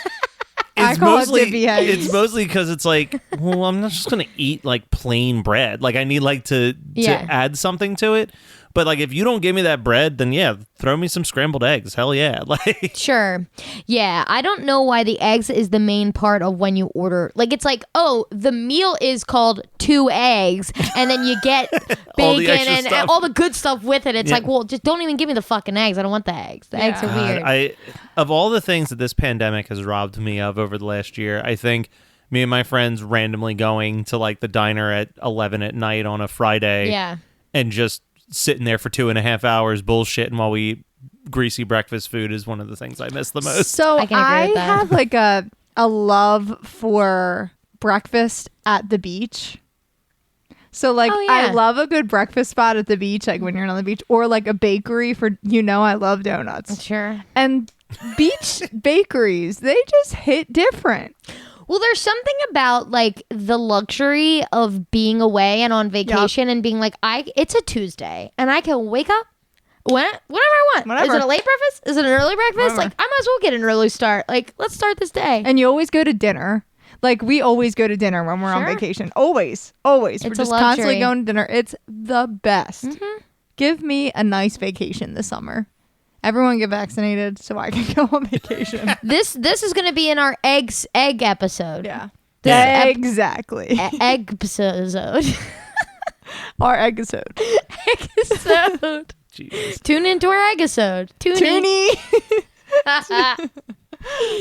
It's I call it mostly dippy eggs. it's mostly because it's like, well, I'm not just gonna eat like plain bread. Like I need like to add something to it. But like if you don't give me that bread, then yeah, throw me some scrambled eggs. Hell yeah. Like Sure. Yeah. I don't know why the eggs is the main part of when you order. Like it's like, oh, the meal is called 2 eggs and then you get All the bacon extra and stuff. all the good stuff with it. It's Yeah. like, well, just don't even give me the fucking eggs. I don't want the eggs. The eggs are God, weird. Of all the things that this pandemic has robbed me of over the last year, I think me and my friends randomly going to like the diner at 11 at night on a Friday Yeah. and just sitting there for 2.5 hours bullshitting while we eat greasy breakfast food is one of the things I miss the most. So I can agree with that. have like a love for breakfast at the beach. So like Oh, yeah. I love a good breakfast spot at the beach, like when you're on the beach, or like a bakery for I love donuts. Sure. And beach bakeries, they just hit different. Well, there's something about like the luxury of being away and on vacation and being like, it's a Tuesday and I can wake up whenever I want. Whatever. Is it a late breakfast? Is it an early breakfast? Whatever. Like I might as well get an early start. Like let's start this day. And you always go to dinner. Like we always go to dinner when we're on Sure. vacation. Always. We're It's a just constantly luxury. going to dinner. It's the best. Mm-hmm. Give me a nice vacation this summer. Everyone get vaccinated so I can go on vacation. This is going to be in our egg episode. Yeah. This ep- Exactly. Egg episode. Our episode. Episode. Jesus. Tune into our episode. Tune in. Toonie.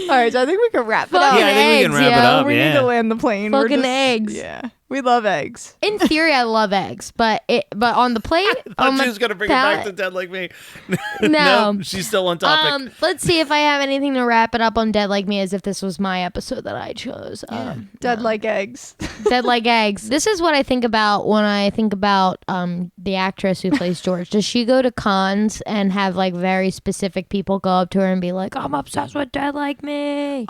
All right, so I think we can wrap it up. Fucking Yeah, I think we can eggs, wrap it yo. up. We yeah. need to land the plane. We're Fucking just- eggs. Yeah. We love eggs. In theory, I love eggs, but on the plate, I on thought my she was going to bring it back to palate- Dead Like Me. No. Nope, she's still on topic. Let's see if I have anything to wrap it up on Dead Like Me as if this was my episode that I chose. Dead like eggs. Dead Like Eggs. This is what I think about when I think about the actress who plays George. Does she go to cons and have like very specific people go up to her and be like, I'm obsessed with Dead Like Me?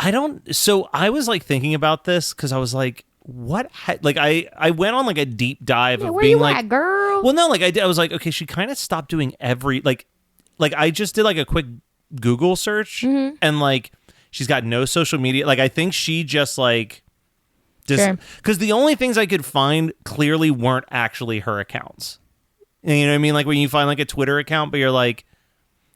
So I was like thinking about this because I was like, what? Like I went on like a deep dive Yeah, of where being you like, at, girl? well, no, like I did. I was like, okay, she kind of stopped doing every like I just did like a quick Google search and like she's got no social media. Like I think she just like Sure. because the only things I could find clearly weren't actually her accounts. And you know what I mean? Like when you find like a Twitter account, but you're like,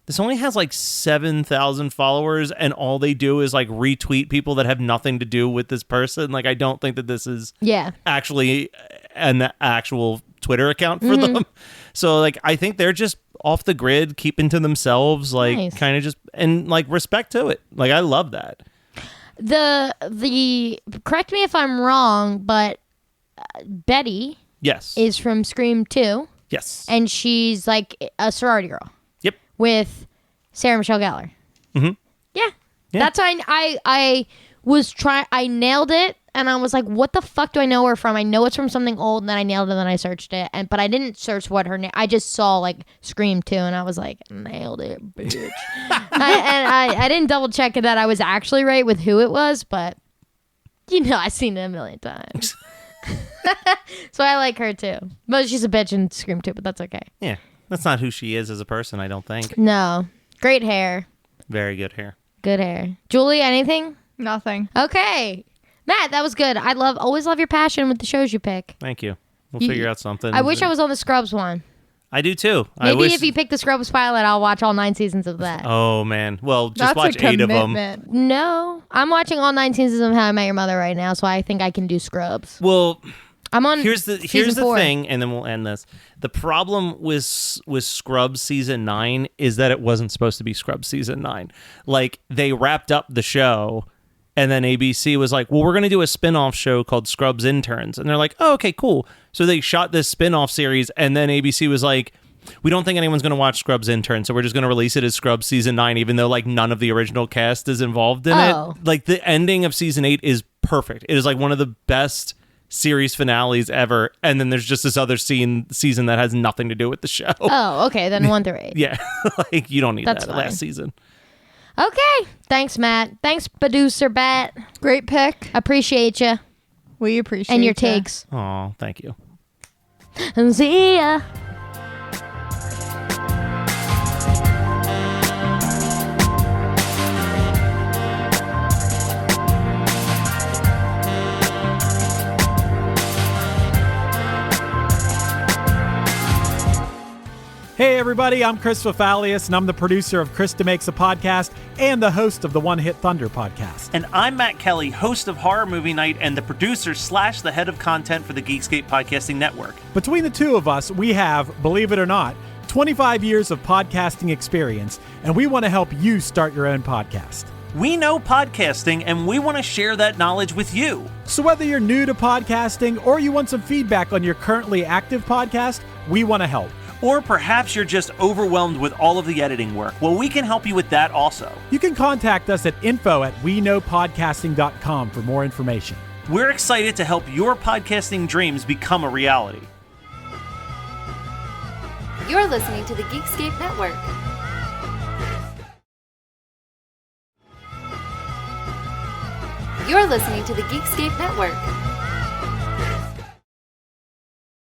this only has like 7,000 followers and all they do is like retweet people that have nothing to do with this person. Like I don't think that this is Yeah. actually an actual Twitter account for them. So like I think they're just off the grid, keeping to themselves, like Nice. kind of just and like respect to it. Like I love that. The correct me if I'm wrong, but Betty Yes. is from Scream 2 yes. and she's like a sorority girl. Yep. With Sarah Michelle Gellar. Mhm. Yeah. Yeah. That's I was trying. I nailed it. and I was like, what the fuck do I know her from? I know it's from something old, and then I nailed it, and then I searched it. But I didn't search what her name, I just saw like Scream 2, and I was like, nailed it, bitch. I didn't double check that I was actually right with who it was, but I've seen it a million times. So I like her too. But she's a bitch in Scream 2, but that's okay. Yeah, that's not who she is as a person, I don't think. No. Great hair. Very good hair. Good hair. Julie, anything? Nothing. Okay. Matt, that was good. Always love your passion with the shows you pick. Thank you. We'll figure out something. I wish I was on the Scrubs one. I do too. Maybe if you pick the Scrubs pilot, I'll watch all 9 seasons of that. Oh, man. Well, just That's watch a 8 of them. commitment. No. I'm watching all 9 seasons of How I Met Your Mother right now, so I think I can do Scrubs. Well, I'm on here's the season 4. thing, and then we'll end this. The problem with Scrubs season 9 is that it wasn't supposed to be Scrubs season 9. Like, they wrapped up the show, and then ABC was like, well, we're going to do a spin-off show called Scrubs Interns. And they're like, oh, okay, cool. So they shot this spin-off series, and then ABC was like, we don't think anyone's going to watch Scrubs Interns, so we're just going to release it as Scrubs season 9, even though like none of the original cast is involved in it. Like, the ending of season 8 is perfect. It is like one of the best series finales ever, and then there's just this other season that has nothing to do with the show. Oh, okay, then 1 through 8. Yeah, like you don't need That's that fine. last season. Okay. Thanks, Matt. Thanks, producer Bet. Great pick. Appreciate you We appreciate and your ya. takes. Oh, thank you. And see ya. Hey everybody, I'm Chris Fafalius, and I'm the producer of Krista Makes a Podcast and the host of the One Hit Thunder podcast. And I'm Matt Kelly, host of Horror Movie Night and the producer / the head of content for the Geekscape Podcasting Network. Between the two of us, we have, believe it or not, 25 years of podcasting experience, and we want to help you start your own podcast. We know podcasting, and we want to share that knowledge with you. So whether you're new to podcasting or you want some feedback on your currently active podcast, we want to help. Or perhaps you're just overwhelmed with all of the editing work. Well, we can help you with that also. You can contact us at info@weknowpodcasting.com for more information. We're excited to help your podcasting dreams become a reality. You're listening to the Geekscape Network. You're listening to the Geekscape Network.